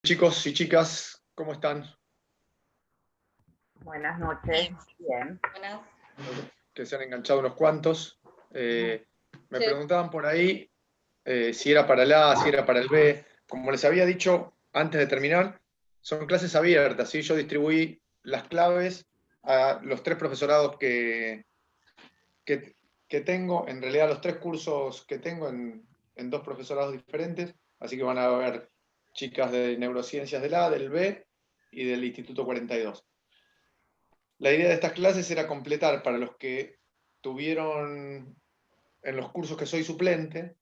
Chicos y chicas, ¿cómo están? Buenas noches, bien. Buenas. Que se han enganchado unos cuantos. Me Sí. preguntaban por ahí si era para el A, si era para el B. Como les había dicho antes de terminar, son clases abiertas, ¿sí? Yo distribuí las claves a los tres profesorados que, que tengo, en realidad los tres cursos que tengo en dos profesorados diferentes, así que van a haber chicas de neurociencias del A, del B y del Instituto 42. La idea de estas clases era completar para los que tuvieron en los cursos que soy suplente.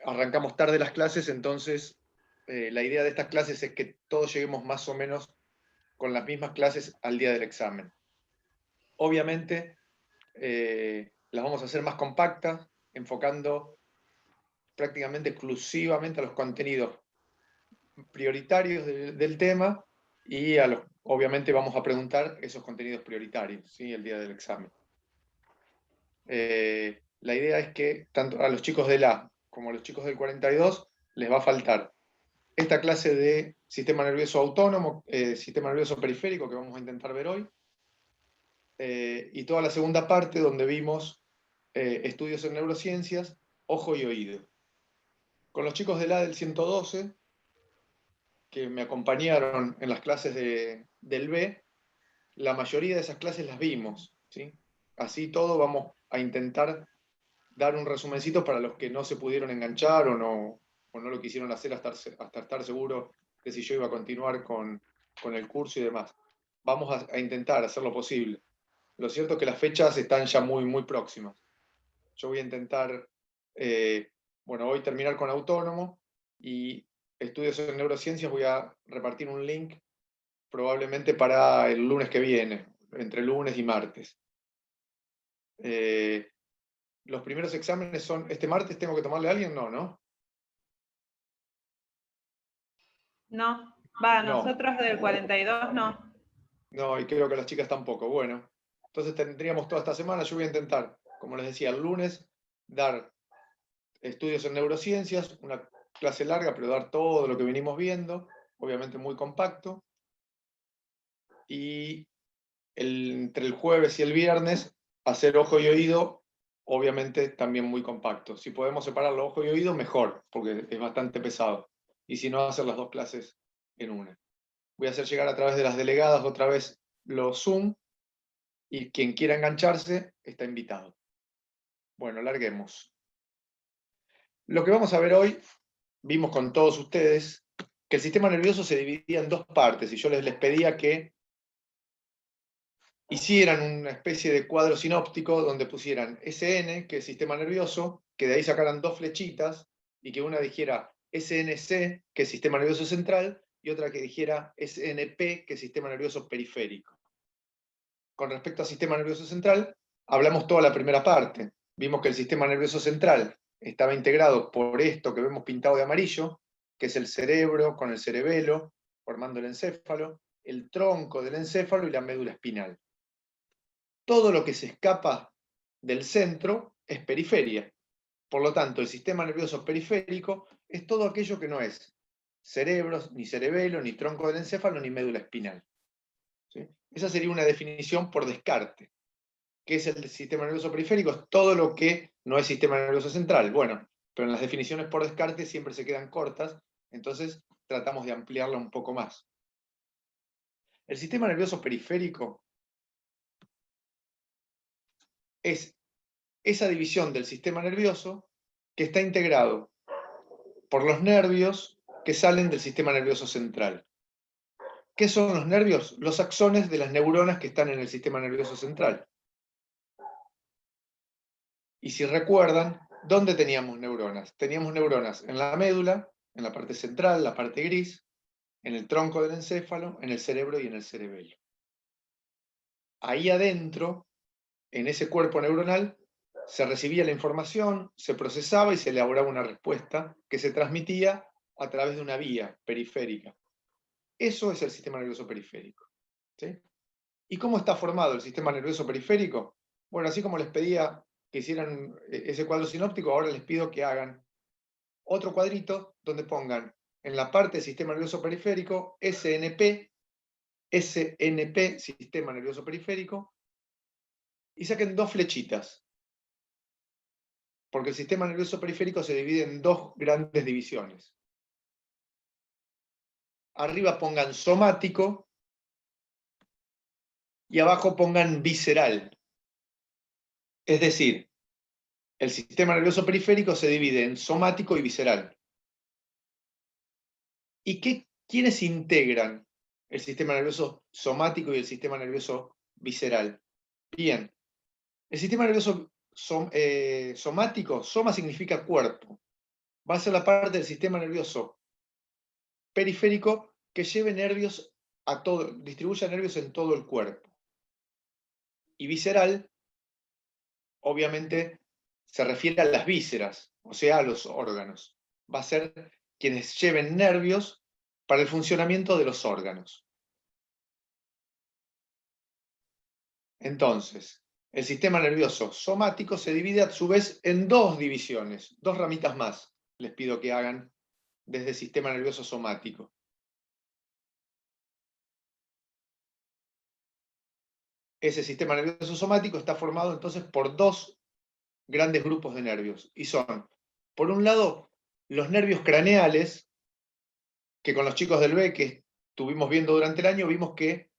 Arrancamos tarde las clases, entonces la idea de estas clases es que todos lleguemos más o menos con las mismas clases al día del examen. Obviamente las vamos a hacer más compactas, enfocando prácticamente exclusivamente a los contenidos prioritarios del tema y obviamente vamos a preguntar esos contenidos prioritarios, ¿sí? El día del examen. La idea es que tanto a los chicos del A como a los chicos del 42 les va a faltar esta clase de sistema nervioso autónomo, sistema nervioso periférico que vamos a intentar ver hoy, y toda la segunda parte donde vimos estudios en neurociencias, ojo y oído. Con los chicos del A del 112, que me acompañaron en las clases del B, la mayoría de esas clases las vimos, ¿sí? Así todo vamos a intentar dar un resumencito para los que no se pudieron enganchar o no lo quisieron hacer hasta estar seguro de si yo iba a continuar con el curso y demás. Vamos a intentar hacer lo posible. Lo cierto es que las fechas están ya muy, muy próximas. Yo voy a intentar, hoy terminar con autónomo y estudios en neurociencias voy a repartir un link probablemente para el lunes que viene, entre lunes y martes. Los primeros exámenes son, ¿este martes tengo que tomarle a alguien? No. No, No, nosotros del 42 no. no, y creo que las chicas tampoco. Bueno, entonces tendríamos toda esta semana. Yo voy a intentar, como les decía, el lunes dar estudios en neurociencias, una clase larga, pero dar todo lo que venimos viendo, obviamente muy compacto. Y entre el jueves y el viernes, hacer ojo y oído, obviamente también muy compacto. Si podemos separarlo ojo y oído, mejor, porque es bastante pesado. Y si no, hacer las dos clases en una. Voy a hacer llegar a través de las delegadas otra vez los Zoom y quien quiera engancharse está invitado. Bueno, larguemos. Lo que vamos a ver hoy, vimos con todos ustedes que el sistema nervioso se dividía en dos partes y yo les pedía que hicieran una especie de cuadro sinóptico donde pusieran SN, que es sistema nervioso, que de ahí sacaran dos flechitas y que una dijera SNC, que es sistema nervioso central, y otra que dijera SNP, que es sistema nervioso periférico. Con respecto al sistema nervioso central, hablamos toda la primera parte. Vimos que el sistema nervioso central estaba integrado por esto que vemos pintado de amarillo, que es el cerebro con el cerebelo, formando el encéfalo, el tronco del encéfalo y la médula espinal. Todo lo que se escapa del centro es periferia. Por lo tanto, el sistema nervioso periférico es todo aquello que no es cerebro, ni cerebelo, ni tronco del encéfalo, ni médula espinal. ¿Sí? Esa sería una definición por descarte. ¿Qué es el sistema nervioso periférico? Es todo lo que no es sistema nervioso central. Bueno, pero en las definiciones por descarte siempre se quedan cortas, entonces tratamos de ampliarla un poco más. El sistema nervioso periférico es esa división del sistema nervioso que está integrado por los nervios que salen del sistema nervioso central. ¿Qué son los nervios? Los axones de las neuronas que están en el sistema nervioso central. Y si recuerdan, ¿dónde teníamos neuronas? Teníamos neuronas en la médula, en la parte central, la parte gris, en el tronco del encéfalo, en el cerebro y en el cerebelo. Ahí adentro, en ese cuerpo neuronal, se recibía la información, se procesaba y se elaboraba una respuesta que se transmitía a través de una vía periférica. Eso es el sistema nervioso periférico. ¿Sí? ¿Y cómo está formado el sistema nervioso periférico? Bueno, así como les pedía que hicieran ese cuadro sinóptico, ahora les pido que hagan otro cuadrito donde pongan en la parte del sistema nervioso periférico, SNP, sistema nervioso periférico, y saquen 2 flechitas. Porque el sistema nervioso periférico se divide en 2 grandes divisiones. Arriba pongan somático y abajo pongan visceral. Es decir, el sistema nervioso periférico se divide en somático y visceral. ¿Y quiénes integran el sistema nervioso somático y el sistema nervioso visceral? Bien, el sistema nervioso somático, soma significa cuerpo, va a ser la parte del sistema nervioso periférico que lleve nervios distribuya nervios en todo el cuerpo. Y visceral, obviamente, se refiere a las vísceras, o sea, a los órganos. Va a ser quienes lleven nervios para el funcionamiento de los órganos. Entonces, el sistema nervioso somático se divide a su vez en 2 divisiones, 2 ramitas más. Les pido que hagan desde el sistema nervioso somático. Ese sistema nervioso somático está formado entonces por 2 grandes grupos de nervios. Y son, por un lado, los nervios craneales, que con los chicos del B que estuvimos viendo durante el año, vimos que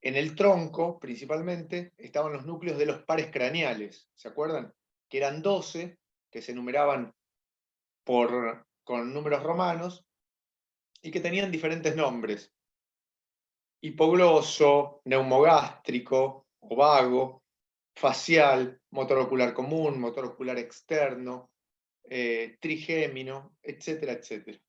en el tronco, principalmente, estaban los núcleos de los pares craneales. ¿Se acuerdan? Que eran 12, que se numeraban con números romanos, y que tenían diferentes nombres. Hipogloso, neumogástrico, ovago, facial, motor ocular común, motor ocular externo, trigémino, etcétera, etcétera.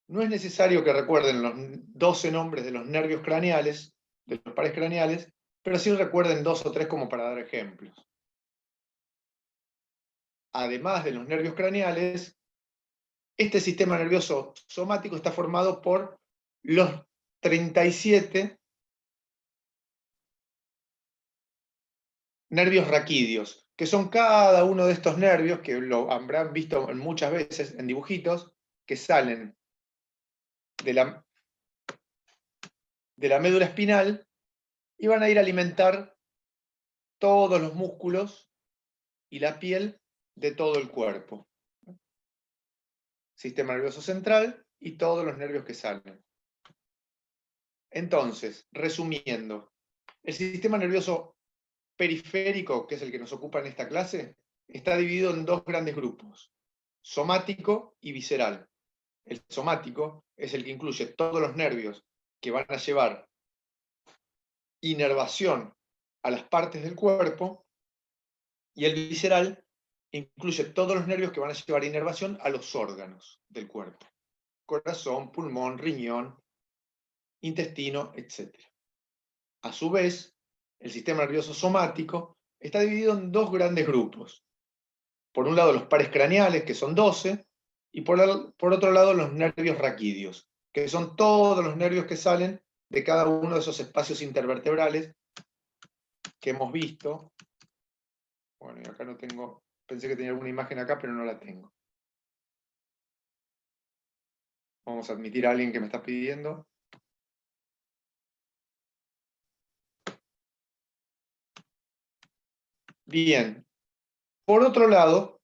No es necesario que recuerden los 12 nombres de los nervios craneales, de los pares craneales, pero sí recuerden 2 o 3 como para dar ejemplos. Además de los nervios craneales, este sistema nervioso somático está formado por los 37 nervios raquídeos, que son cada uno de estos nervios, que lo habrán visto muchas veces en dibujitos, que salen de la médula espinal y van a ir a alimentar todos los músculos y la piel de todo el cuerpo. Sistema nervioso central y todos los nervios que salen. Entonces, resumiendo, el sistema nervioso periférico, que es el que nos ocupa en esta clase, está dividido en 2 grandes grupos, somático y visceral. El somático es el que incluye todos los nervios que van a llevar inervación a las partes del cuerpo, y el visceral incluye todos los nervios que van a llevar inervación a los órganos del cuerpo. Corazón, pulmón, riñón, intestino, etc. A su vez, el sistema nervioso somático está dividido en 2 grandes grupos. Por un lado los pares craneales, que son 12, y por otro lado los nervios raquídeos, que son todos los nervios que salen de cada uno de esos espacios intervertebrales que hemos visto. Bueno, y acá no tengo, pensé que tenía alguna imagen acá, pero no la tengo. Vamos a admitir a alguien que me está pidiendo. Bien. Por otro lado,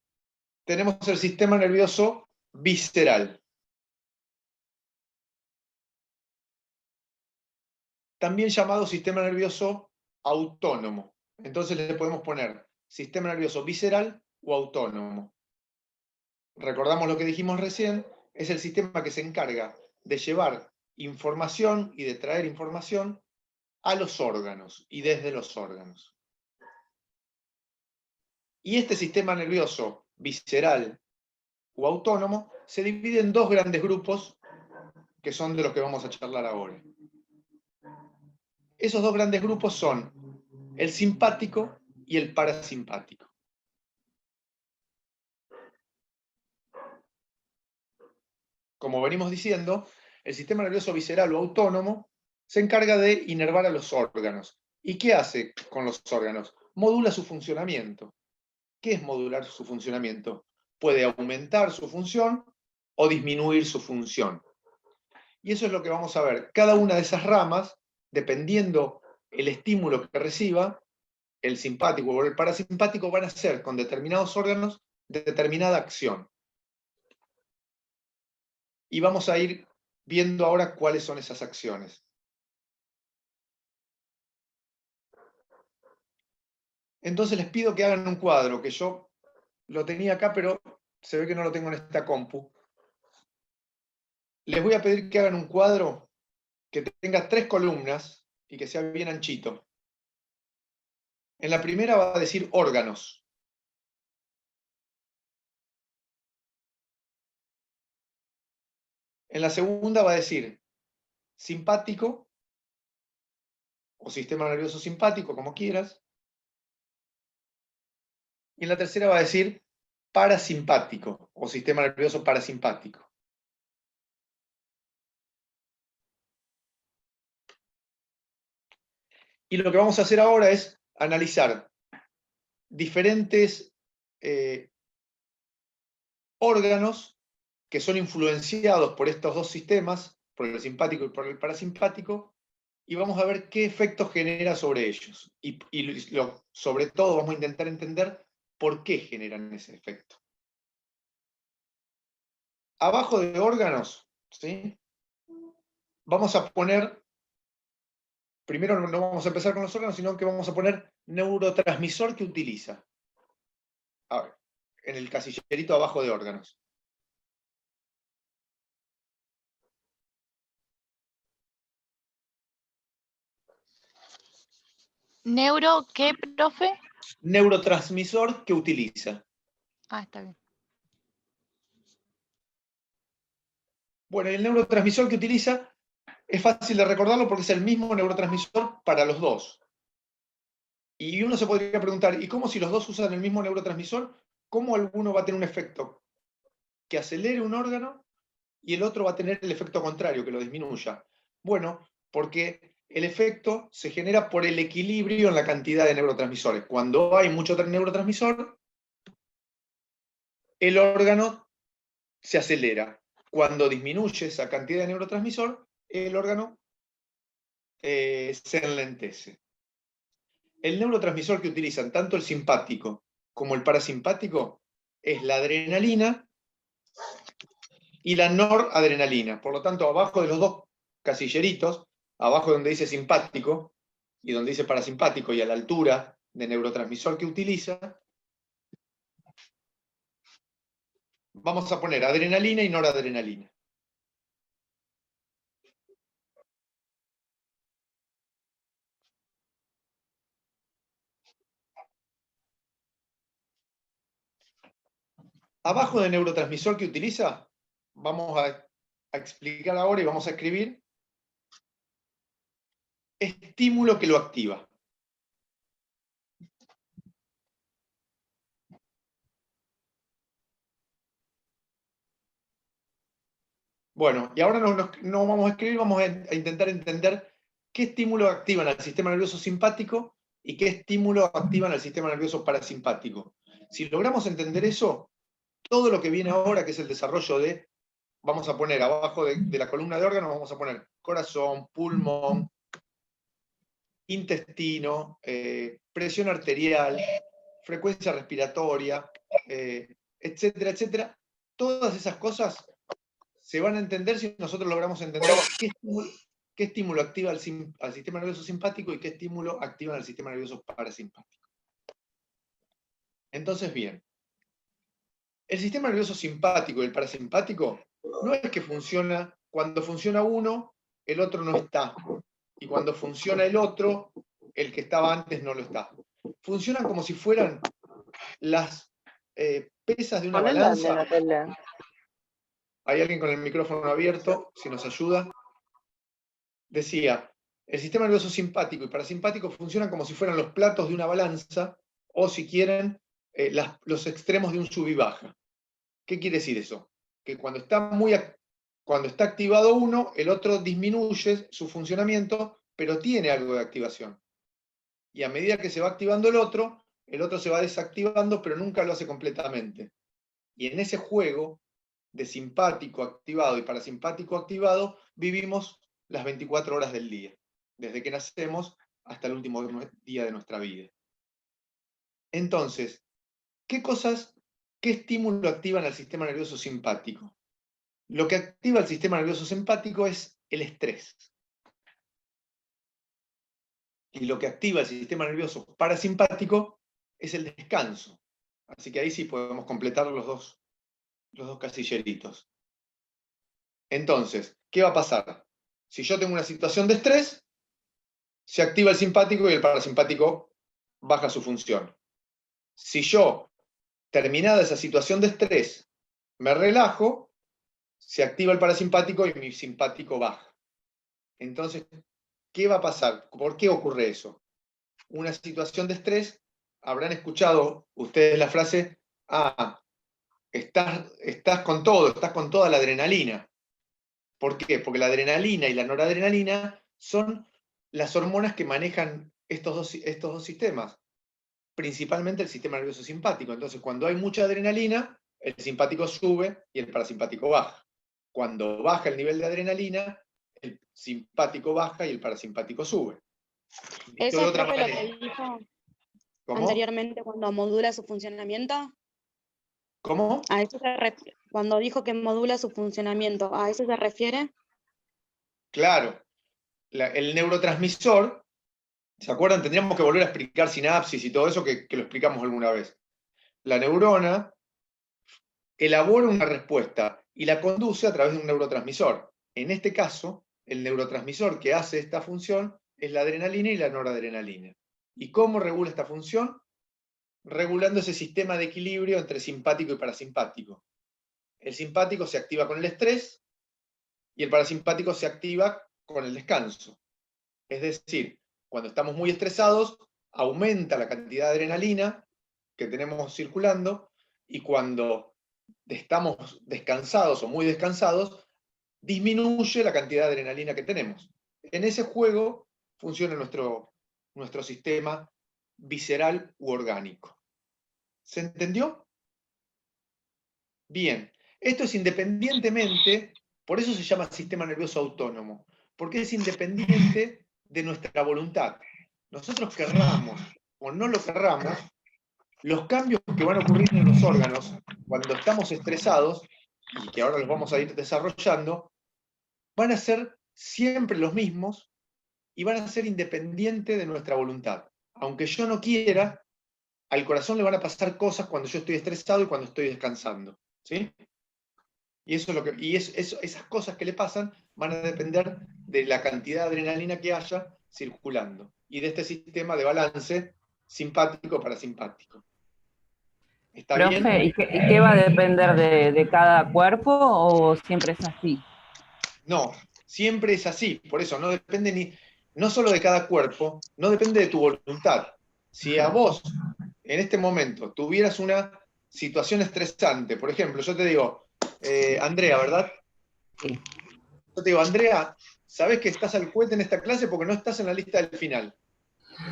tenemos el sistema nervioso visceral. También llamado sistema nervioso autónomo. Entonces le podemos poner sistema nervioso visceral o autónomo. Recordamos lo que dijimos recién, es el sistema que se encarga de llevar información y de traer información a los órganos y desde los órganos. Y este sistema nervioso visceral o autónomo se divide en 2 grandes grupos que son de los que vamos a charlar ahora. Esos 2 grandes grupos son el simpático y el parasimpático. Como venimos diciendo, el sistema nervioso visceral o autónomo se encarga de inervar a los órganos. ¿Y qué hace con los órganos? Modula su funcionamiento. ¿Qué es modular su funcionamiento? Puede aumentar su función o disminuir su función. Y eso es lo que vamos a ver. Cada una de esas ramas, dependiendo el estímulo que reciba, el simpático o el parasimpático van a hacer con determinados órganos determinada acción. Y vamos a ir viendo ahora cuáles son esas acciones. Entonces les pido que hagan un cuadro, que yo lo tenía acá, pero se ve que no lo tengo en esta compu. Les voy a pedir que hagan un cuadro que tenga 3 columnas y que sea bien anchito. En la primera va a decir órganos. En la segunda va a decir simpático o sistema nervioso simpático, como quieras. Y en la tercera va a decir parasimpático o sistema nervioso parasimpático. Y lo que vamos a hacer ahora es analizar diferentes órganos que son influenciados por estos dos sistemas, por el simpático y por el parasimpático, y vamos a ver qué efectos genera sobre ellos. Y sobre todo vamos a intentar entender por qué generan ese efecto. Abajo de órganos, ¿sí? Vamos a poner, primero no vamos a empezar con los órganos, sino que vamos a poner neurotransmisor que utiliza. A ver, en el casillerito abajo de órganos. ¿Neuro qué, profe? Neurotransmisor que utiliza. Ah, está bien. Bueno, el neurotransmisor que utiliza es fácil de recordarlo porque es el mismo neurotransmisor para los dos. Y uno se podría preguntar, ¿y cómo si los dos usan el mismo neurotransmisor? ¿Cómo alguno va a tener un efecto que acelere un órgano y el otro va a tener el efecto contrario, que lo disminuya? Bueno, porque el efecto se genera por el equilibrio en la cantidad de neurotransmisores. Cuando hay mucho neurotransmisor, el órgano se acelera. Cuando disminuye esa cantidad de neurotransmisor, el órgano se enlentece. El neurotransmisor que utilizan tanto el simpático como el parasimpático es la adrenalina y la noradrenalina. Por lo tanto, abajo de los dos casilleritos, abajo donde dice simpático y donde dice parasimpático y a la altura del neurotransmisor que utiliza, vamos a poner adrenalina y noradrenalina. Abajo del neurotransmisor que utiliza, vamos a explicar ahora y vamos a escribir estímulo que lo activa. Bueno, y ahora no vamos a escribir, vamos a intentar entender qué estímulo activan al sistema nervioso simpático y qué estímulo activan al sistema nervioso parasimpático. Si logramos entender eso, todo lo que viene ahora, que es el desarrollo de, vamos a poner abajo de la columna de órganos, vamos a poner corazón, pulmón, intestino, presión arterial, frecuencia respiratoria, etcétera, etcétera. Todas esas cosas se van a entender si nosotros logramos entender qué estímulo activa al sistema nervioso simpático y qué estímulo activa al sistema nervioso parasimpático. Entonces, bien, el sistema nervioso simpático y el parasimpático no es que funciona, cuando funciona uno, el otro no está. Y cuando funciona el otro, el que estaba antes no lo está. Funcionan como si fueran las pesas de una balanza. Hay alguien con el micrófono abierto, si nos ayuda. Decía, el sistema nervioso simpático y parasimpático funcionan como si fueran los platos de una balanza, o si quieren, los extremos de un sub y baja. ¿Qué quiere decir eso? Que cuando está activado uno, el otro disminuye su funcionamiento, pero tiene algo de activación. Y a medida que se va activando el otro se va desactivando, pero nunca lo hace completamente. Y en ese juego de simpático activado y parasimpático activado, vivimos las 24 horas del día, desde que nacemos hasta el último día de nuestra vida. Entonces, ¿qué estímulo activan al sistema nervioso simpático? Lo que activa el sistema nervioso simpático es el estrés. Y lo que activa el sistema nervioso parasimpático es el descanso. Así que ahí sí podemos completar los dos casilleritos. Entonces, ¿qué va a pasar? Si yo tengo una situación de estrés, se activa el simpático y el parasimpático baja su función. Si yo, terminada esa situación de estrés, me relajo, se activa el parasimpático y mi simpático baja. Entonces, ¿qué va a pasar? ¿Por qué ocurre eso? Una situación de estrés, habrán escuchado ustedes la frase, estás con todo, estás con toda la adrenalina. ¿Por qué? Porque la adrenalina y la noradrenalina son las hormonas que manejan estos dos sistemas, principalmente el sistema nervioso simpático. Entonces, cuando hay mucha adrenalina, el simpático sube y el parasimpático baja. Cuando baja el nivel de adrenalina, el simpático baja y el parasimpático sube. ¿Eso de es otra lo manera. que dijo ¿Cómo? anteriormente cuando modula su funcionamiento? ¿Cómo? ¿A eso cuando dijo que modula su funcionamiento, ¿a eso se refiere? Claro. El neurotransmisor, ¿se acuerdan? Tendríamos que volver a explicar sinapsis y todo eso que lo explicamos alguna vez. La neurona elabora una respuesta y la conduce a través de un neurotransmisor. En este caso, el neurotransmisor que hace esta función es la adrenalina y la noradrenalina. ¿Y cómo regula esta función? Regulando ese sistema de equilibrio entre simpático y parasimpático. El simpático se activa con el estrés y el parasimpático se activa con el descanso. Es decir, cuando estamos muy estresados, aumenta la cantidad de adrenalina que tenemos circulando, y cuando estamos descansados o muy descansados, disminuye la cantidad de adrenalina que tenemos. En ese juego funciona nuestro sistema visceral u orgánico. ¿Se entendió? Bien. Esto es independientemente, por eso se llama sistema nervioso autónomo, porque es independiente de nuestra voluntad. Nosotros querramos o no lo querramos, los cambios que van a ocurrir en los órganos cuando estamos estresados, y que ahora los vamos a ir desarrollando, van a ser siempre los mismos y van a ser independientes de nuestra voluntad. Aunque yo no quiera, al corazón le van a pasar cosas cuando yo estoy estresado y cuando estoy descansando. ¿Sí? Y, esas cosas que le pasan van a depender de la cantidad de adrenalina que haya circulando y de este sistema de balance simpático-parasimpático. ¿Está bien? Profe, ¿y qué va a depender de cada cuerpo o siempre es así? No, siempre es así. Por eso no depende no solo de cada cuerpo, no depende de tu voluntad. Si a vos, en este momento, tuvieras una situación estresante, por ejemplo, yo te digo, Andrea, ¿verdad? Sí. Yo te digo, Andrea, sabés que estás al cohete en esta clase porque no estás en la lista del final.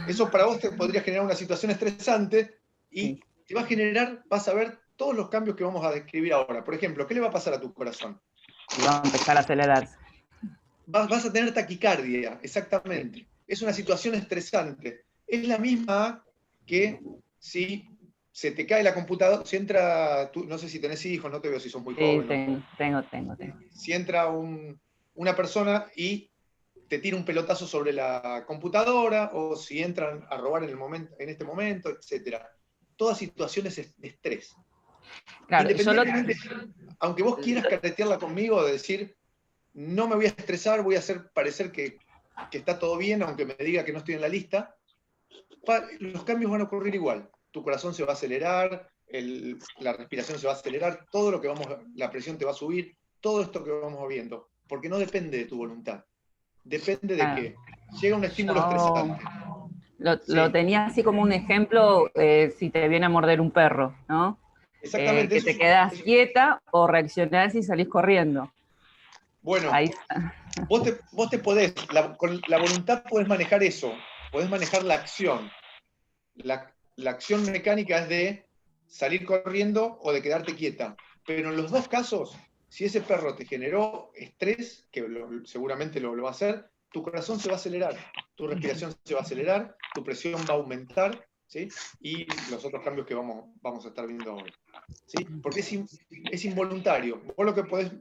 Eso para vos te podría generar una situación estresante y te va a generar, vas a ver todos los cambios que vamos a describir ahora. Por ejemplo, ¿qué le va a pasar a tu corazón? Y va a empezar a acelerarse. Vas a tener taquicardia, exactamente. Es una situación estresante. Es la misma que si se te cae la computadora, si entra, no sé si tenés hijos, no te veo si son muy jóvenes. Tengo. Si entra una persona y te tira un pelotazo sobre la computadora, o si entran a robar en este momento, etc. Todas situaciones de estrés. Claro, Independientemente, aunque vos quieras caretearla conmigo, de decir, no me voy a estresar, voy a hacer parecer que está todo bien, aunque me diga que no estoy en la lista, los cambios van a ocurrir igual. Tu corazón se va a acelerar, la respiración se va a acelerar, todo lo que la presión te va a subir, todo esto que vamos viendo, porque no depende de tu voluntad. Depende de que llega un estímulo estresante. Lo tenía así como un ejemplo, si te viene a morder un perro, ¿no? Exactamente. Que te quedás quieta o reaccionás y salís corriendo. Bueno, ahí vos te podés, con la voluntad podés manejar eso, podés manejar la acción. La acción mecánica es de salir corriendo o de quedarte quieta. Pero en los dos casos, Si ese perro te generó estrés, que seguramente lo va a hacer, tu corazón se va a acelerar, tu respiración se va a acelerar, tu presión va a aumentar, ¿sí? Y los otros cambios que vamos a estar viendo hoy. ¿Sí? Porque es involuntario. Vos lo que podés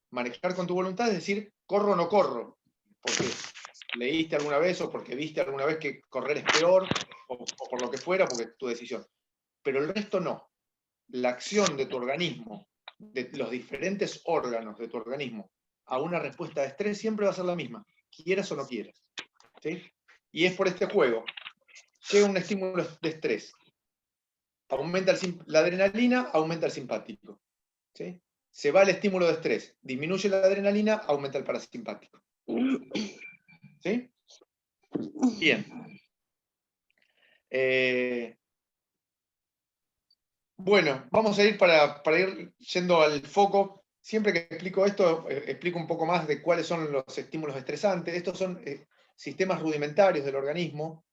manejar con tu voluntad es decir, corro o no corro, porque leíste alguna vez o porque viste alguna vez que correr es peor, o por lo que fuera, porque es tu decisión. Pero el resto no. La acción de tu organismo, de los diferentes órganos de tu organismo, a una respuesta de estrés siempre va a ser la misma, quieras o no quieras. ¿Sí? Y es por este juego. Llega un estímulo de estrés. Aumenta la adrenalina, aumenta el simpático. ¿Sí? Se va el estímulo de estrés, disminuye la adrenalina, aumenta el parasimpático. ¿Sí? Bien. Bueno, vamos a ir para ir yendo al foco. Siempre que explico esto, explico un poco más de cuáles son los estímulos estresantes. Estos son sistemas rudimentarios del organismo.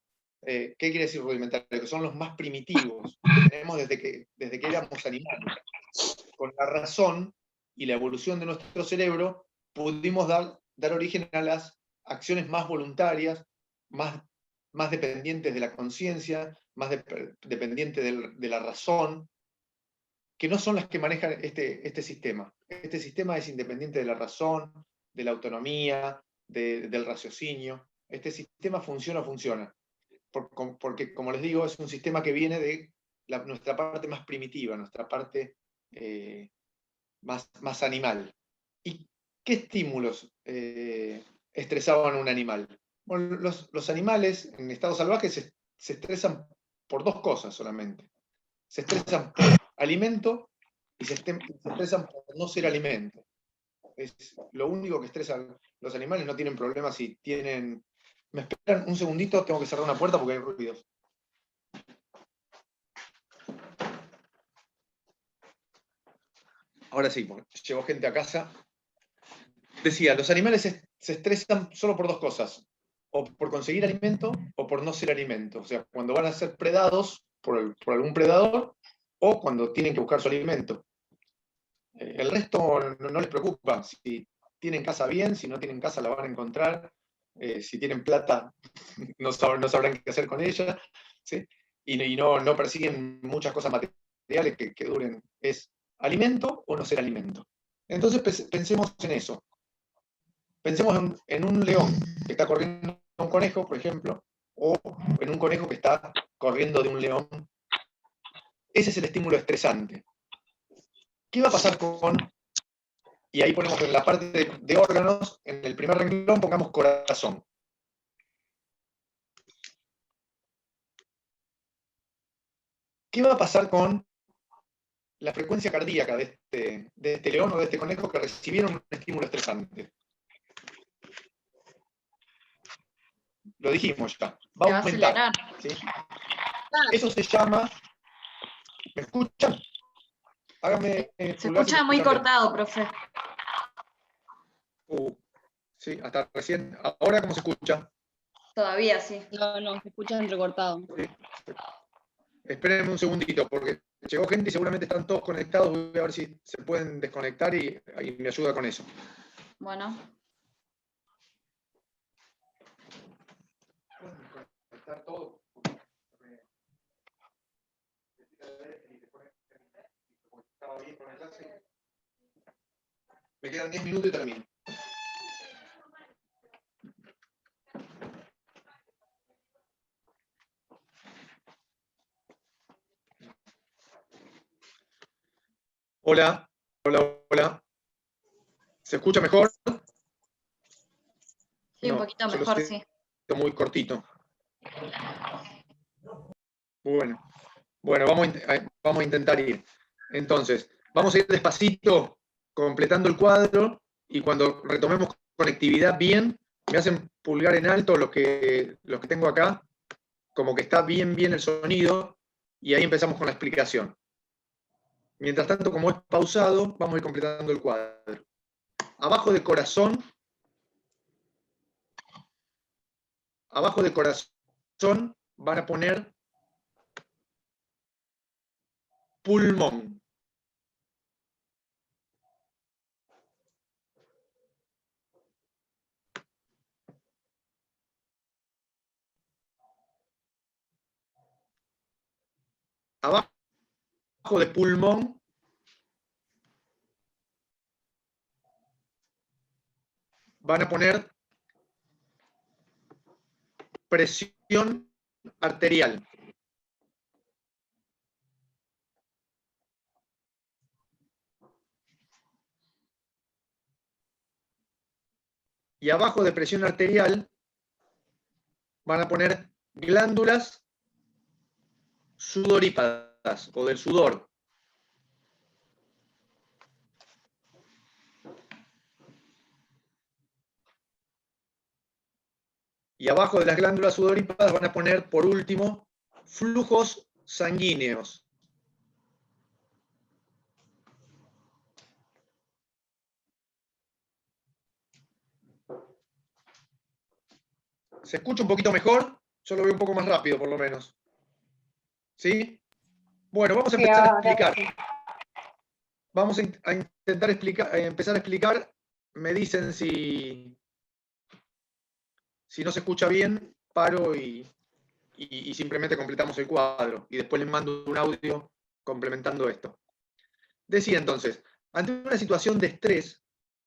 ¿Qué quiere decir rudimentarios? Que son los más primitivos que tenemos desde que éramos animales. Con la razón y la evolución de nuestro cerebro, pudimos dar origen a las acciones más voluntarias, más dependientes de la conciencia, más dependientes de la razón, que no son las que manejan este sistema. Este sistema es independiente de la razón, de la autonomía, del raciocinio. Este sistema funciona. Porque, como les digo, es un sistema que viene de nuestra parte más primitiva, nuestra parte más animal. ¿Y qué estímulos estresaban a un animal? Bueno, los animales en estado salvaje se estresan por dos cosas solamente. Se estresan por alimento y se estresan por no ser alimento. Es lo único que estresa. Los animales no tienen problemas si tienen... ¿Me esperan un segundito? Tengo que cerrar una puerta porque hay ruidos. Ahora sí, porque llegó gente a casa. Decía, los animales se estresan solo por dos cosas. O por conseguir alimento o por no ser alimento. O sea, cuando van a ser predados por algún predador o cuando tienen que buscar su alimento. El resto no les preocupa. Si tienen casa bien, si no tienen casa la van a encontrar. Si tienen plata, no sabrán qué hacer con ella. ¿Sí? Y no persiguen muchas cosas materiales que duren. Es alimento o no ser alimento. Entonces pensemos en eso. Pensemos en un león que está corriendo de un conejo, por ejemplo, o en un conejo que está corriendo de un león. Ese es el estímulo estresante. ¿Qué va a pasar con...? Y ahí ponemos en la parte de órganos, en el primer renglón pongamos corazón. ¿Qué va a pasar con la frecuencia cardíaca de este león o de este conejo que recibieron un estímulo estresante? Lo dijimos ya. Va a aumentar. ¿Sí? Eso se llama... ¿Me escuchan? Hágame... Se escucha muy cortado, profe. Sí, hasta recién. ¿Ahora cómo se escucha? Todavía sí. No, se escucha entrecortado. Sí. Espérenme un segundito, porque llegó gente y seguramente están todos conectados. Voy a ver si se pueden desconectar y me ayuda con eso. Bueno. ¿Pueden desconectar todo? Me quedan 10 minutos y termino. Hola. ¿Se escucha mejor? Sí, un poquito mejor, sí. Muy cortito. Bueno, vamos a intentar ir. Entonces, vamos a ir despacito, completando el cuadro, y cuando retomemos conectividad bien, me hacen pulgar en alto los que tengo acá, como que está bien el sonido, y ahí empezamos con la explicación. Mientras tanto, como es pausado, vamos a ir completando el cuadro. Abajo de corazón van a poner pulmón. abajo de pulmón van a poner presión arterial. Y abajo de presión arterial van a poner glándulas sudorípadas o del sudor. Y abajo de las glándulas sudorípadas van a poner, por último, flujos sanguíneos. ¿Se escucha un poquito mejor? Yo lo veo un poco más rápido, por lo menos. ¿Sí? Bueno, vamos a empezar a explicar. Vamos a intentar empezar a explicar. Me dicen si no se escucha bien, paro y simplemente completamos el cuadro. Y después les mando un audio complementando esto. Decía entonces, ante una situación de estrés,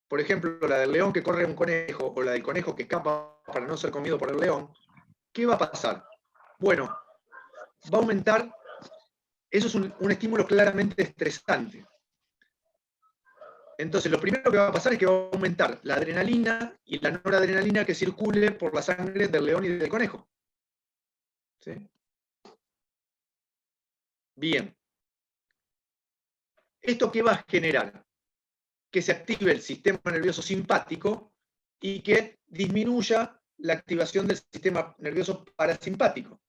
por ejemplo, la del león que corre a un conejo, o la del conejo que escapa para no ser comido por el león, ¿qué va a pasar? Bueno, va a aumentar, eso es un estímulo claramente estresante. Entonces, lo primero que va a pasar es que va a aumentar la adrenalina y la noradrenalina que circule por la sangre del león y del conejo. ¿Sí? Bien. ¿Esto qué va a generar? Que se active el sistema nervioso simpático y que disminuya la activación del sistema nervioso parasimpático.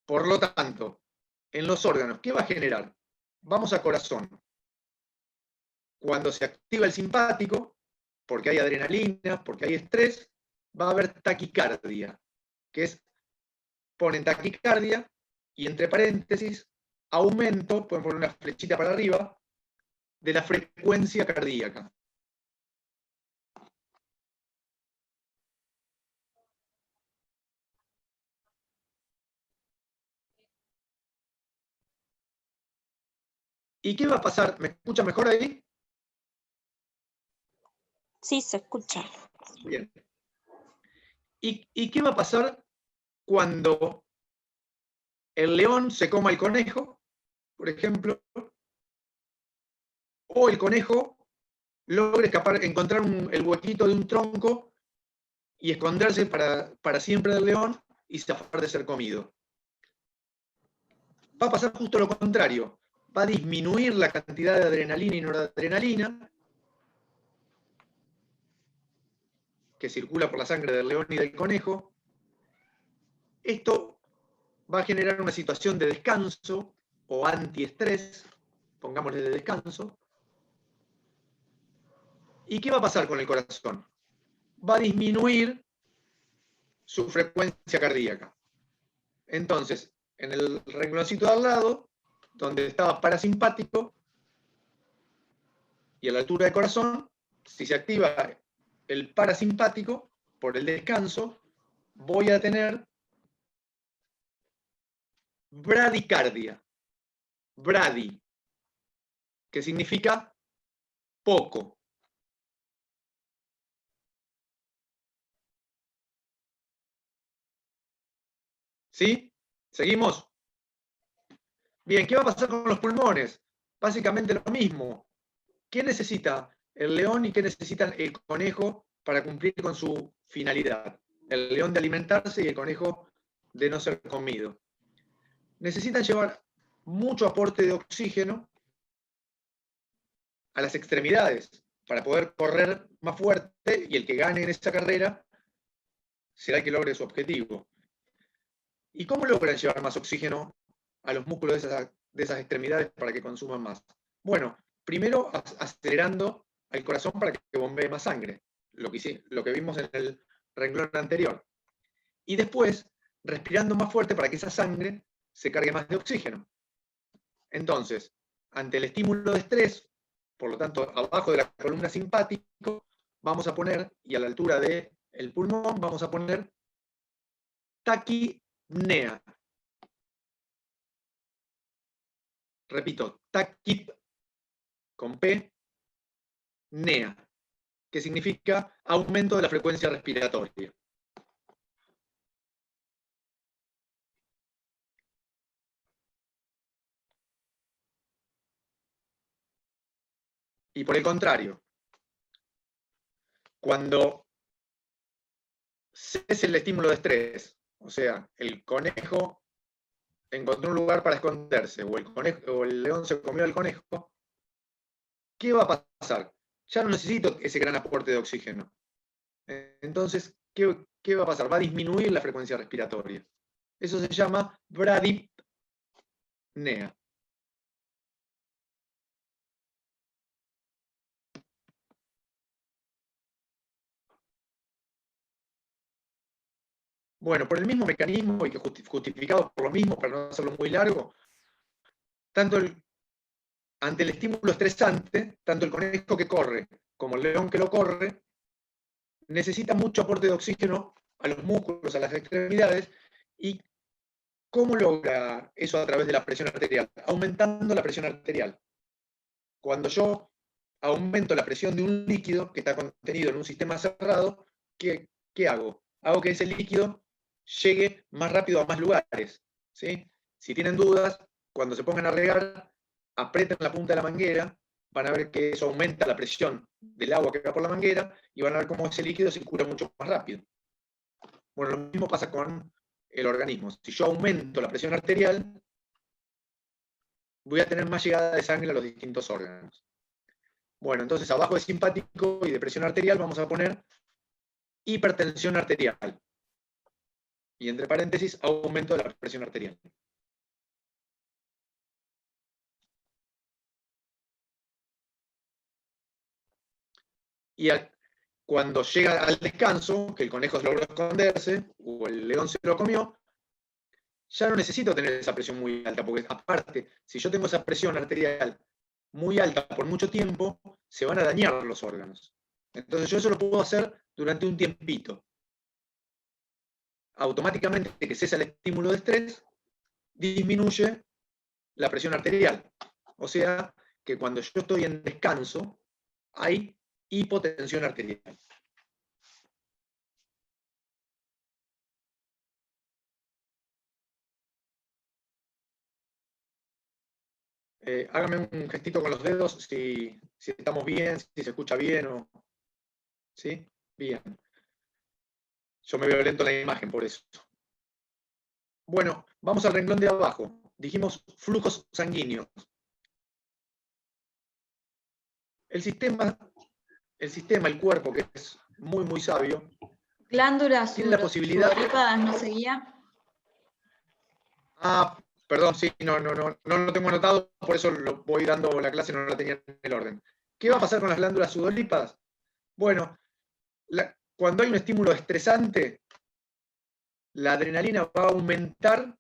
Por lo tanto, en los órganos, ¿qué va a generar? Vamos a corazón. Cuando se activa el simpático, porque hay adrenalina, porque hay estrés, va a haber taquicardia, que es, ponen taquicardia y entre paréntesis, aumento, pueden poner una flechita para arriba, de la frecuencia cardíaca. ¿Y qué va a pasar? ¿Me escucha mejor ahí? Sí, se escucha. Bien. ¿Y qué va a pasar cuando el león se coma el conejo, por ejemplo, o el conejo logre escapar, encontrar el huequito de un tronco y esconderse para siempre del león y zafar de ser comido? Va a pasar justo lo contrario. Va a disminuir la cantidad de adrenalina y noradrenalina que circula por la sangre del león y del conejo. Esto va a generar una situación de descanso o antiestrés, pongámosle de descanso. ¿Y qué va a pasar con el corazón? Va a disminuir su frecuencia cardíaca. Entonces, en el rengloncito de al lado, donde estaba parasimpático, y a la altura del corazón, si se activa el parasimpático, por el descanso, voy a tener bradicardia. Bradi, que significa poco. ¿Sí? ¿Seguimos? Bien, ¿qué va a pasar con los pulmones? Básicamente lo mismo. ¿Qué necesita el león y qué necesita el conejo para cumplir con su finalidad? El león de alimentarse y el conejo de no ser comido. Necesitan llevar mucho aporte de oxígeno a las extremidades para poder correr más fuerte y el que gane en esa carrera será el que logre su objetivo. ¿Y cómo logran llevar más oxígeno a los músculos de esas extremidades para que consuman más? Bueno, primero acelerando al corazón para que bombee más sangre, lo que vimos en el renglón anterior. Y después, respirando más fuerte para que esa sangre se cargue más de oxígeno. Entonces, ante el estímulo de estrés, por lo tanto, abajo de la columna simpático, vamos a poner, y a la altura del pulmón, vamos a poner taquipnea. Repito, taquip con P, nea, que significa aumento de la frecuencia respiratoria. Y por el contrario, cuando cese el estímulo de estrés, o sea, el conejo encontró un lugar para esconderse, o el león se comió al conejo, ¿qué va a pasar? Ya no necesito ese gran aporte de oxígeno. Entonces, ¿qué va a pasar? Va a disminuir la frecuencia respiratoria. Eso se llama bradypnea. Bueno, por el mismo mecanismo y que justificado por lo mismo, para no hacerlo muy largo, ante el estímulo estresante, tanto el conejo que corre como el león que lo corre, necesita mucho aporte de oxígeno a los músculos, a las extremidades. ¿Y cómo logra eso a través de la presión arterial? Aumentando la presión arterial. Cuando yo aumento la presión de un líquido que está contenido en un sistema cerrado, ¿qué hago? Hago que ese líquido llegue más rápido a más lugares, ¿sí? Si tienen dudas, cuando se pongan a regar, aprieten la punta de la manguera, van a ver que eso aumenta la presión del agua que va por la manguera y van a ver cómo ese líquido circula mucho más rápido. Bueno, lo mismo pasa con el organismo. Si yo aumento la presión arterial, voy a tener más llegada de sangre a los distintos órganos. Bueno, entonces abajo de simpático y de presión arterial vamos a poner hipertensión arterial. Y entre paréntesis, aumento de la presión arterial. Y cuando llega al descanso, que el conejo logró esconderse, o el león se lo comió, ya no necesito tener esa presión muy alta, porque aparte, si yo tengo esa presión arterial muy alta por mucho tiempo, se van a dañar los órganos. Entonces yo eso lo puedo hacer durante un tiempito. Automáticamente que cesa el estímulo de estrés, disminuye la presión arterial. O sea, que cuando yo estoy en descanso, hay hipotensión arterial. Hágame un gestito con los dedos si estamos bien, si se escucha bien. ¿Sí? Bien. Yo me veo lento en la imagen por eso. Bueno, vamos al renglón de abajo. Dijimos flujos sanguíneos. El sistema, el cuerpo, que es muy, muy sabio, Glándulas tiene la posibilidad... sudorípadas, ¿no seguía? Ah, perdón, sí, no lo tengo anotado, por eso lo voy dando la clase, no la tenía en el orden. ¿Qué va a pasar con las glándulas sudorípadas? Bueno, cuando hay un estímulo estresante, la adrenalina va a aumentar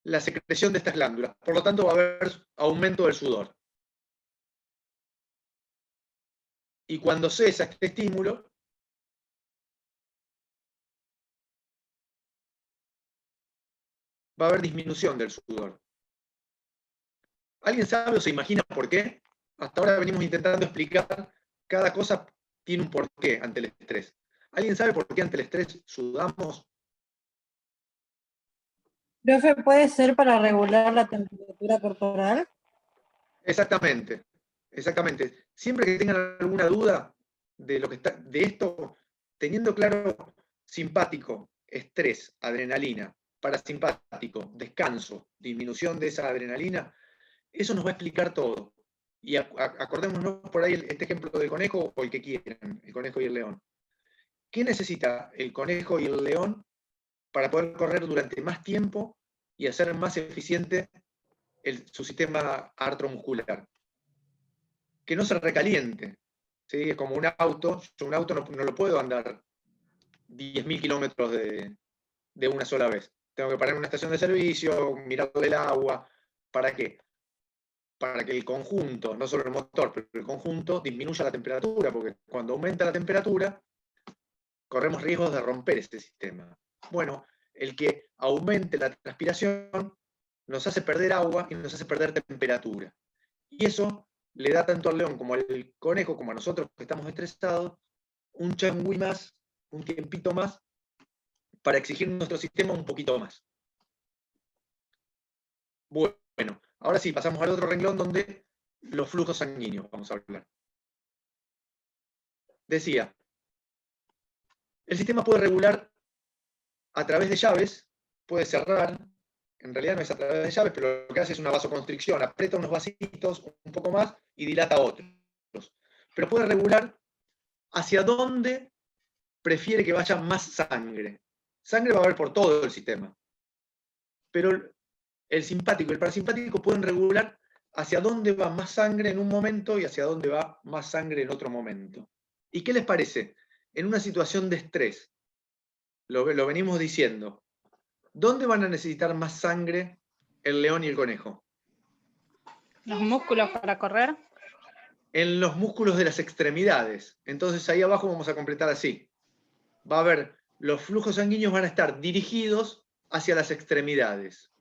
la secreción de estas glándulas. Por lo tanto, va a haber aumento del sudor. Y cuando cesa este estímulo, va a haber disminución del sudor. ¿Alguien sabe o se imagina por qué? Hasta ahora venimos intentando explicar, cada cosa tiene un porqué ante el estrés. ¿Alguien sabe por qué ante el estrés sudamos? Profe, ¿puede ser para regular la temperatura corporal? Exactamente, exactamente. Siempre que tengan alguna duda de lo que está, de esto, teniendo claro simpático, estrés, adrenalina, parasimpático, descanso, disminución de esa adrenalina, eso nos va a explicar todo. Y acordémonos por ahí este ejemplo del conejo o el que quieran, el conejo y el león. ¿Qué necesita el conejo y el león para poder correr durante más tiempo y hacer más eficiente su sistema artromuscular? Que no se recaliente. ¿Sí? Es como un auto. Yo un auto no lo puedo andar 10.000 kilómetros de una sola vez. Tengo que parar en una estación de servicio, mirarle el agua. ¿Para qué? Para que el conjunto, no solo el motor, pero el conjunto disminuya la temperatura, porque cuando aumenta la temperatura, corremos riesgos de romper ese sistema. Bueno, el que aumente la transpiración nos hace perder agua y nos hace perder temperatura. Y eso le da tanto al león como al conejo, como a nosotros que estamos estresados, un changüí más, un tiempito más, para exigir nuestro sistema un poquito más. Bueno, ahora sí, pasamos al otro renglón donde los flujos sanguíneos vamos a hablar. Decía, el sistema puede regular a través de llaves, puede cerrar, en realidad no es a través de llaves, pero lo que hace es una vasoconstricción, aprieta unos vasitos un poco más y dilata otros. Pero puede regular hacia dónde prefiere que vaya más sangre. Sangre va a haber por todo el sistema. Pero el simpático y el parasimpático pueden regular hacia dónde va más sangre en un momento y hacia dónde va más sangre en otro momento. ¿Y qué les parece? En una situación de estrés, lo venimos diciendo, ¿dónde van a necesitar más sangre el león y el conejo? Los músculos para correr. En los músculos de las extremidades. Entonces ahí abajo vamos a completar así. Va a haber, los flujos sanguíneos van a estar dirigidos hacia las extremidades.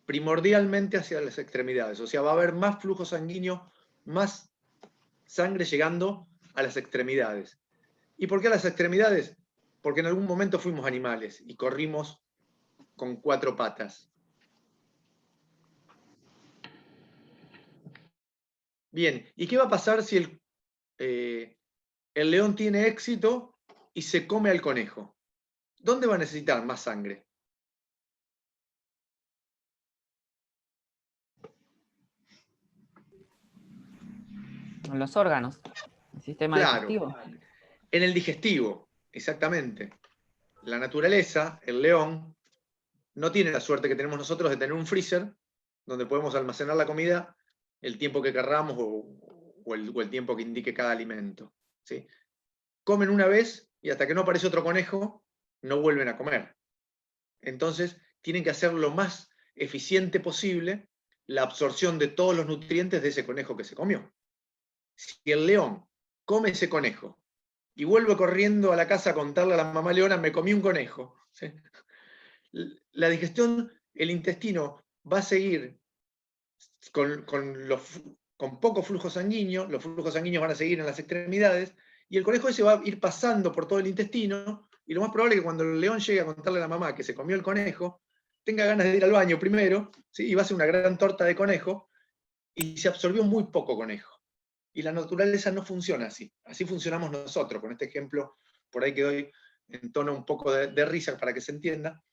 Primordialmente hacia las extremidades. O sea, va a haber más flujo sanguíneo, más sangre llegando a las extremidades. ¿Y por qué a las extremidades? Porque en algún momento fuimos animales y corrimos con 4 patas. Bien, ¿y qué va a pasar si el león tiene éxito y se come al conejo? ¿Dónde va a necesitar más sangre? En los órganos, el sistema Claro, digestivo. en el digestivo, exactamente. La naturaleza, el león, no tiene la suerte que tenemos nosotros de tener un freezer donde podemos almacenar la comida el tiempo que querramos o el tiempo que indique cada alimento. ¿Sí? Comen una vez y hasta que no aparece otro conejo, no vuelven a comer. Entonces, tienen que hacer lo más eficiente posible la absorción de todos los nutrientes de ese conejo que se comió. Si el león come ese conejo y vuelve corriendo a la casa a contarle a la mamá leona, me comí un conejo, ¿sí? La digestión, el intestino va a seguir con poco flujo sanguíneo, los flujos sanguíneos van a seguir en las extremidades, y el conejo ese va a ir pasando por todo el intestino, y lo más probable es que cuando el león llegue a contarle a la mamá que se comió el conejo, tenga ganas de ir al baño primero, ¿sí? Y va a hacer una gran torta de conejo, y se absorbió muy poco conejo. Y la naturaleza no funciona así. Así funcionamos nosotros. Con este ejemplo, por ahí que doy en tono un poco de risa para que se entienda,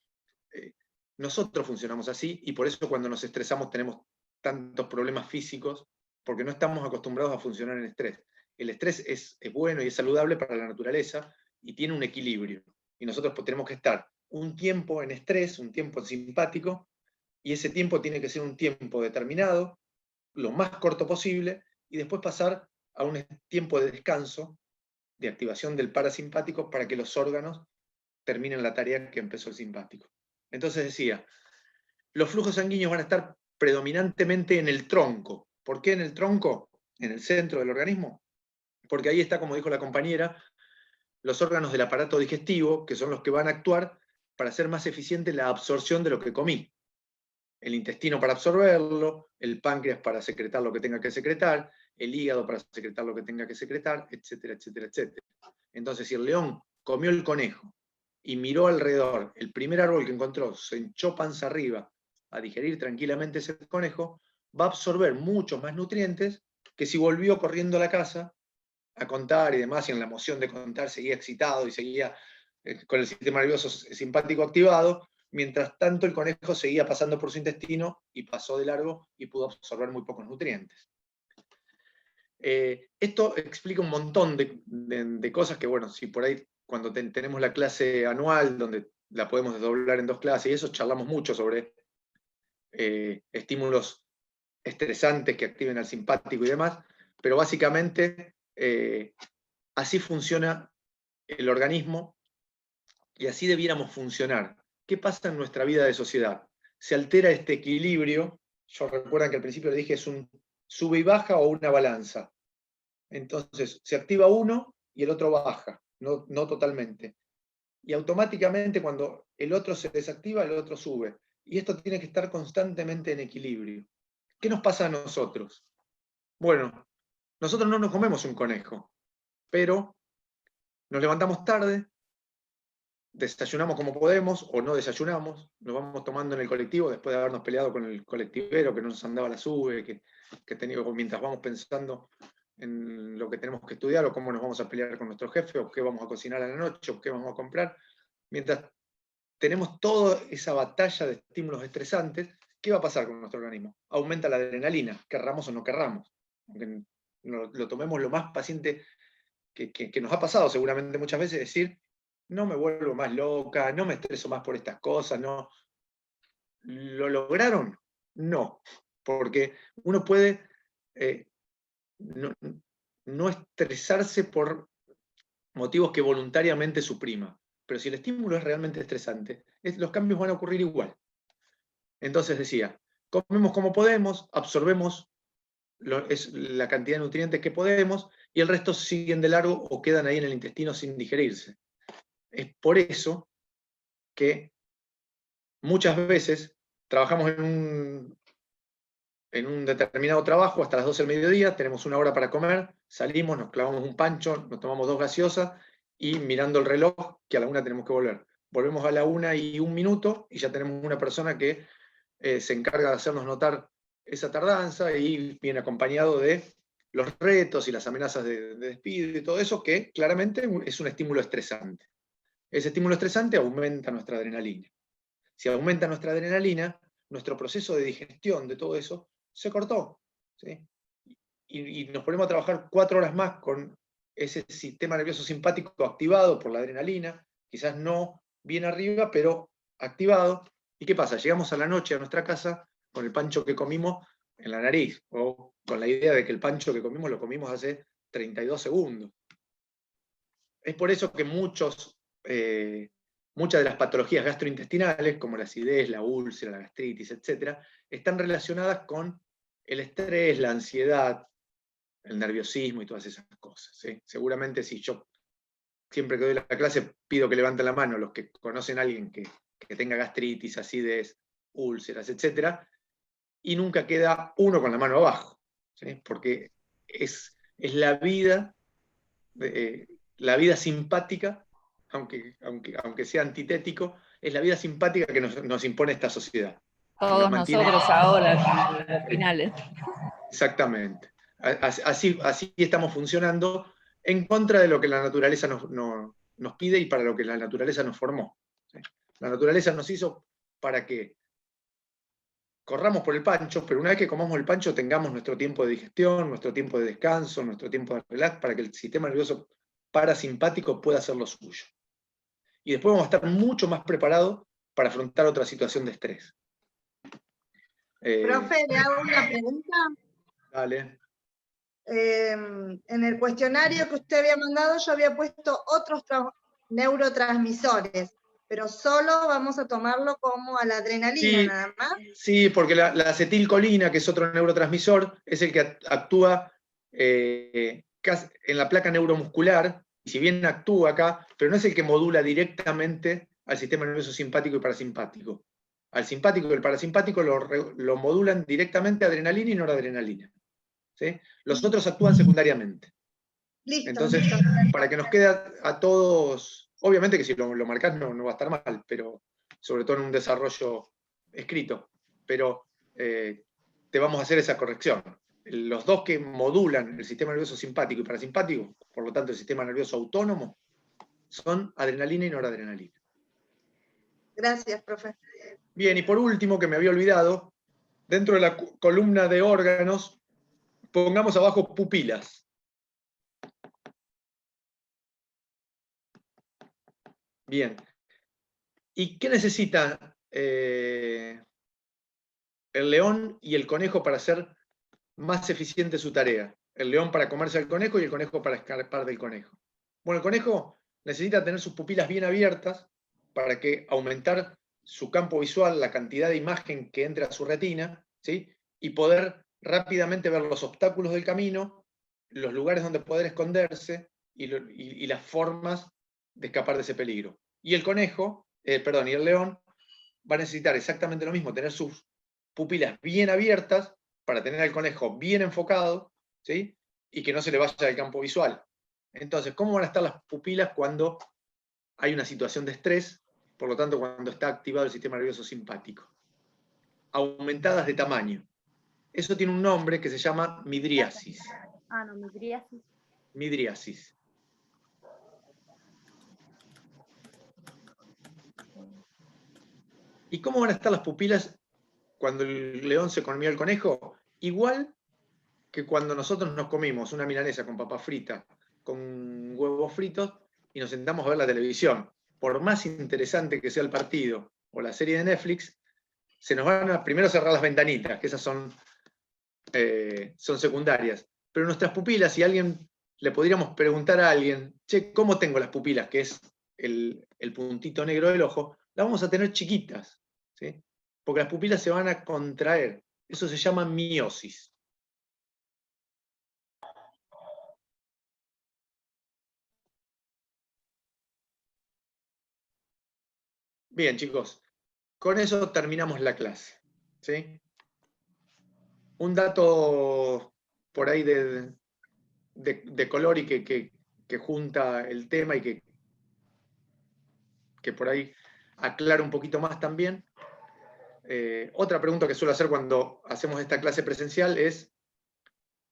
nosotros funcionamos así, y por eso cuando nos estresamos tenemos tantos problemas físicos, porque no estamos acostumbrados a funcionar en estrés. El estrés es bueno y es saludable para la naturaleza, y tiene un equilibrio. Y nosotros tenemos que estar un tiempo en estrés, un tiempo en simpático, y ese tiempo tiene que ser un tiempo determinado, lo más corto posible, y después pasar a un tiempo de descanso, de activación del parasimpático, para que los órganos terminen la tarea que empezó el simpático. Entonces decía, los flujos sanguíneos van a estar predominantemente en el tronco. ¿Por qué en el tronco? En el centro del organismo. Porque ahí está, como dijo la compañera, los órganos del aparato digestivo, que son los que van a actuar para hacer más eficiente la absorción de lo que comí. El intestino para absorberlo, el páncreas para secretar lo que tenga que secretar, el hígado para secretar lo que tenga que secretar, etcétera, etcétera, etcétera. Entonces, si el león comió el conejo y miró alrededor, el primer árbol que encontró, se echó panza arriba a digerir tranquilamente ese conejo, va a absorber muchos más nutrientes que si volvió corriendo a la casa a contar y demás, y en la emoción de contar seguía excitado y seguía con el sistema nervioso simpático activado. Mientras tanto, el conejo seguía pasando por su intestino y pasó de largo y pudo absorber muy pocos nutrientes. Esto explica un montón de cosas que, bueno, si por ahí cuando tenemos la clase anual, donde la podemos desdoblar en 2 clases, y eso charlamos mucho sobre estímulos estresantes que activen al simpático y demás, pero básicamente así funciona el organismo y así debiéramos funcionar. ¿Qué pasa en nuestra vida de sociedad? Se altera este equilibrio. Yo recuerdan que al principio le dije es un sube y baja o una balanza. Entonces se activa uno y el otro baja, no totalmente. y automáticamente cuando el otro se desactiva, el otro sube. Y esto tiene que estar constantemente en equilibrio. ¿Qué nos pasa a nosotros? Bueno, nosotros no nos comemos un conejo, pero nos levantamos tarde, desayunamos como podemos, o no desayunamos, nos vamos tomando en el colectivo después de habernos peleado con el colectivero que no nos andaba la sube, mientras vamos pensando en lo que tenemos que estudiar, o cómo nos vamos a pelear con nuestro jefe, o qué vamos a cocinar a la noche, o qué vamos a comprar. Mientras tenemos toda esa batalla de estímulos estresantes, ¿qué va a pasar con nuestro organismo? Aumenta la adrenalina, querramos o no querramos. Aunque lo tomemos lo más paciente que nos ha pasado seguramente muchas veces, decir, no me vuelvo más loca, no me estreso más por estas cosas, no. ¿Lo lograron? No, porque uno puede no estresarse por motivos que voluntariamente suprima, pero si el estímulo es realmente estresante, los cambios van a ocurrir igual. Entonces decía, comemos como podemos, absorbemos la cantidad de nutrientes que podemos, y el resto siguen de largo o quedan ahí en el intestino sin digerirse. Es por eso que muchas veces trabajamos en un determinado trabajo hasta las 12 del mediodía, tenemos 1 hora para comer, salimos, nos clavamos un pancho, nos tomamos 2 gaseosas, y mirando el reloj, que a la 1 tenemos que volver. Volvemos a la 1:01 y ya tenemos una persona que se encarga de hacernos notar esa tardanza, y viene acompañado de los retos y las amenazas de despido y todo eso, que claramente es un estímulo estresante. Ese estímulo estresante aumenta nuestra adrenalina. Si aumenta nuestra adrenalina, nuestro proceso de digestión de todo eso se cortó, ¿sí? Y nos ponemos a trabajar 4 horas más con ese sistema nervioso simpático activado por la adrenalina, quizás no bien arriba, pero activado. ¿Y qué pasa? Llegamos a la noche a nuestra casa con el pancho que comimos en la nariz, o con la idea de que el pancho que comimos lo comimos hace 32 segundos. Es por eso que muchas de las patologías gastrointestinales, como la acidez, la úlcera, la gastritis, etc., están relacionadas con el estrés, la ansiedad, el nerviosismo y todas esas cosas, ¿sí? Seguramente si yo siempre que doy la clase pido que levanten la mano los que conocen a alguien que tenga gastritis, acidez, úlceras, etc., y nunca queda uno con la mano abajo, ¿sí? Porque es la vida simpática, aunque sea antitético, es la vida simpática que nos impone esta sociedad. Todos nosotros ahora, con los finales. Exactamente. Así estamos funcionando en contra de lo que la naturaleza nos pide y para lo que la naturaleza nos formó. ¿Sí? La naturaleza nos hizo para que corramos por el pancho, pero una vez que comamos el pancho tengamos nuestro tiempo de digestión, nuestro tiempo de descanso, nuestro tiempo de relax, para que el sistema nervioso parasimpático pueda hacer lo suyo. Y después vamos a estar mucho más preparados para afrontar otra situación de estrés. Profe, le hago una pregunta. Dale. En el cuestionario que usted había mandado yo había puesto otros neurotransmisores, pero solo vamos a tomarlo como a la adrenalina, Sí, nada más. Sí, porque la acetilcolina, que es otro neurotransmisor, es el que actúa en la placa neuromuscular, y si bien actúa acá, pero no es el que modula directamente al sistema nervioso simpático y parasimpático. Al simpático y el parasimpático lo modulan directamente adrenalina y noradrenalina, ¿sí? Los otros actúan secundariamente. Listo. Entonces, para que nos quede a todos, obviamente que si lo marcás no va a estar mal, pero sobre todo en un desarrollo escrito, pero te vamos a hacer esa corrección. Los dos que modulan el sistema nervioso simpático y parasimpático, por lo tanto el sistema nervioso autónomo, son adrenalina y noradrenalina. Gracias, profe. Bien, y por último, que me había olvidado, dentro de la columna de órganos, pongamos abajo pupilas. Bien. ¿Y qué necesita el león y el conejo para hacer más eficiente su tarea? El león para comerse al conejo y el conejo para escapar del conejo. Bueno, el conejo necesita tener sus pupilas bien abiertas para que aumentar su campo visual, la cantidad de imagen que entra a su retina, ¿sí? Y poder rápidamente ver los obstáculos del camino, los lugares donde poder esconderse y las formas de escapar de ese peligro. Y el conejo, perdón, y el león va a necesitar exactamente lo mismo, tener sus pupilas bien abiertas para tener al conejo bien enfocado, ¿sí? Y que no se le vaya del campo visual. Entonces, ¿cómo van a estar las pupilas cuando hay una situación de estrés? Por lo tanto, cuando está activado el sistema nervioso simpático. Aumentadas de tamaño. Eso tiene un nombre que se llama midriasis. Ah, no, midriasis. Midriasis. ¿Y cómo van a estar las pupilas cuando el león se comió al conejo? Igual que cuando nosotros nos comimos una milanesa con papas fritas, con huevos fritos, y nos sentamos a ver la televisión. Por más interesante que sea el partido o la serie de Netflix, se nos van a primero cerrar las ventanitas, que esas son secundarias. Pero nuestras pupilas, si alguien le podríamos preguntar a alguien, che, ¿cómo tengo las pupilas? Que es el puntito negro del ojo, las vamos a tener chiquitas, ¿sí? Porque las pupilas se van a contraer. Eso se llama miosis. Bien, chicos, con eso terminamos la clase, ¿sí? Un dato por ahí de color y que junta el tema y que por ahí aclara un poquito más también. Otra pregunta que suelo hacer cuando hacemos esta clase presencial es,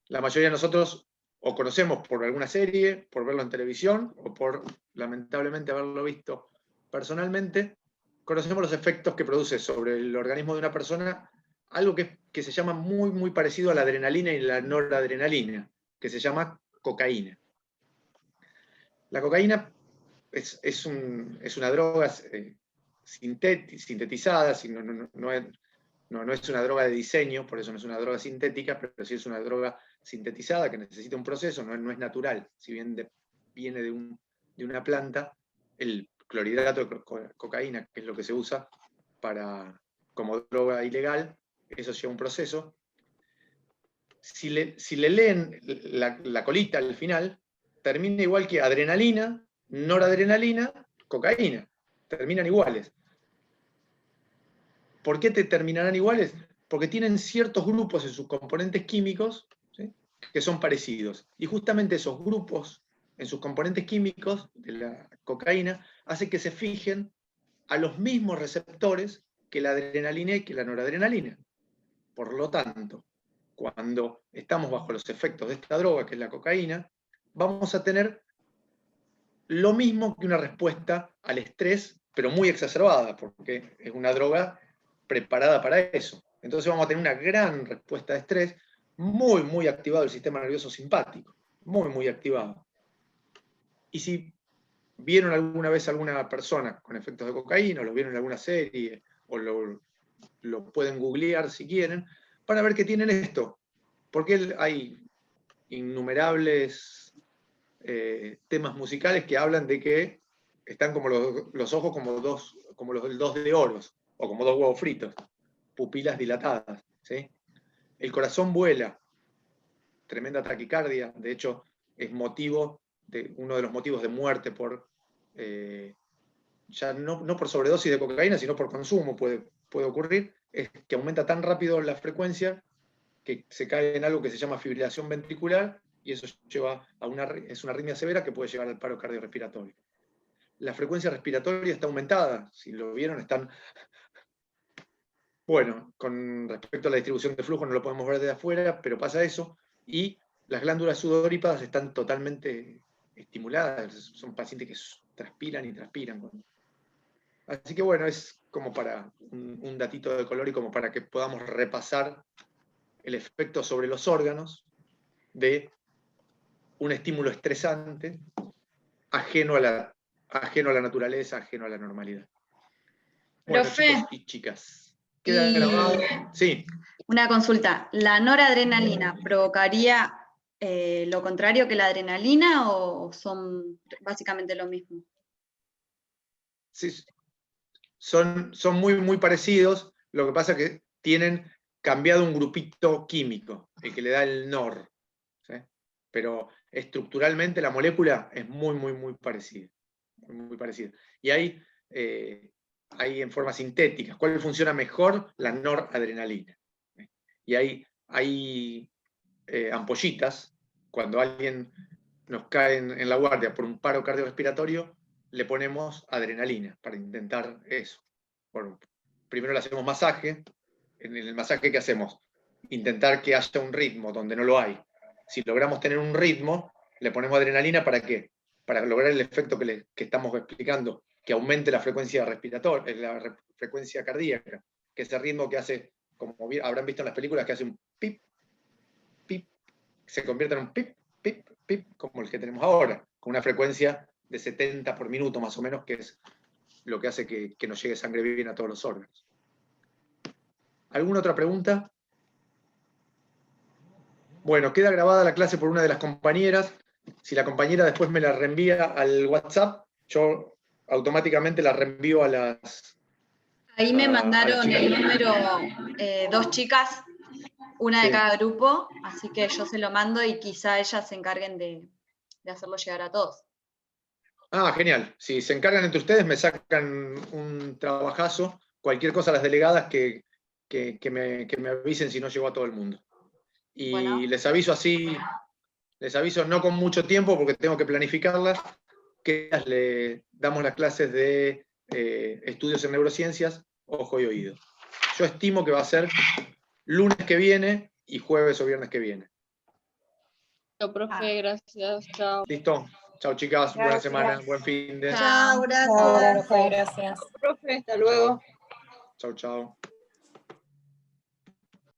la mayoría de nosotros o conocemos por alguna serie, por verlo en televisión, o por, lamentablemente, haberlo visto personalmente, conocemos los efectos que produce sobre el organismo de una persona algo que se llama muy, muy parecido a la adrenalina y la noradrenalina, que se llama cocaína. La cocaína es una droga sintetizada, no es una droga de diseño, por eso no es una droga sintética, pero sí es una droga sintetizada que necesita un proceso, no es natural. Si bien viene de una planta, el clorhidrato de cocaína, que es lo que se usa como droga ilegal, eso lleva un proceso. Si le leen la colita al final, termina igual que adrenalina, noradrenalina, cocaína. Terminan iguales. ¿Por qué te terminarán iguales? Porque tienen ciertos grupos en sus componentes químicos, ¿sí?, que son parecidos. Y justamente esos grupos en sus componentes químicos de la cocaína hacen que se fijen a los mismos receptores que la adrenalina y que la noradrenalina. Por lo tanto, cuando estamos bajo los efectos de esta droga, que es la cocaína, vamos a tener lo mismo que una respuesta al estrés, pero muy exacerbada, porque es una droga preparada para eso. Entonces vamos a tener una gran respuesta de estrés, muy, muy activado el sistema nervioso simpático, muy, muy activado. Y si vieron alguna vez a alguna persona con efectos de cocaína, o lo vieron en alguna serie, o lo pueden googlear si quieren, para ver que tienen esto. Porque hay innumerables temas musicales que hablan de que están como los ojos como los del 2 de oros, o como 2 huevos fritos, pupilas dilatadas, ¿sí? El corazón vuela, tremenda taquicardia, de hecho es uno de los motivos de muerte por, ya no por sobredosis de cocaína, sino por consumo puede ocurrir, es que aumenta tan rápido la frecuencia que se cae en algo que se llama fibrilación ventricular, y eso lleva es una arritmia severa que puede llevar al paro cardiorrespiratorio. La frecuencia respiratoria está aumentada, si lo vieron, están... Bueno, con respecto a la distribución de flujo no lo podemos ver desde afuera, pero pasa eso, y las glándulas sudorípadas están totalmente estimuladas, son pacientes que transpiran y transpiran. Así que bueno, es como para un datito de color y como para que podamos repasar el efecto sobre los órganos de un estímulo estresante ajeno a la naturaleza, ajeno a la normalidad. Bueno, Profe, chicos y chicas, ¿queda grabado? Sí. Una consulta. ¿La noradrenalina provocaría lo contrario que la adrenalina o son básicamente lo mismo? Sí, son muy, muy parecidos. Lo que pasa es que tienen cambiado un grupito químico, el que le da el NOR, ¿sí? Pero estructuralmente la molécula es muy, muy, muy parecida. muy parecida. Y hay en forma sintética. ¿Cuál funciona mejor? La noradrenalina. Y hay ampollitas, cuando alguien nos cae en la guardia por un paro cardiorrespiratorio, le ponemos adrenalina para intentar eso. Bueno, primero le hacemos masaje. En el masaje, ¿qué hacemos? Intentar que haya un ritmo donde no lo hay. Si logramos tener un ritmo, le ponemos adrenalina, ¿para qué? Para lograr el efecto que estamos explicando, que aumente la frecuencia respiratoria, la frecuencia cardíaca, que ese ritmo que hace, como habrán visto en las películas, que hace un pip, pip, se convierte en un pip, pip, pip, como el que tenemos ahora, con una frecuencia de 70 por minuto más o menos, que es lo que hace que nos llegue sangre bien a todos los órganos. ¿Alguna otra pregunta? Bueno, queda grabada la clase por una de las compañeras. Si la compañera después me la reenvía al WhatsApp, yo automáticamente la reenvío a las... Ahí me mandaron el número 2 chicas, una de Sí. cada grupo, así que yo se lo mando y quizá ellas se encarguen de hacerlo llegar a todos. Ah, genial. Si se encargan entre ustedes, me sacan un trabajazo. Cualquier cosa a las delegadas que me avisen si no llegó a todo el mundo. Y Bueno. les aviso así, les aviso no con mucho tiempo porque tengo que planificarlas, que le damos las clases de estudios en neurociencias, ojo y oído. Yo estimo que va a ser lunes que viene y jueves o viernes que viene. Profe, gracias. Chao. ¿Listo? Chao chicas, buena Gracias. semana, buen fin de... Chao, gracias. Chao, profe, gracias. Profe, hasta luego. Chao, chao.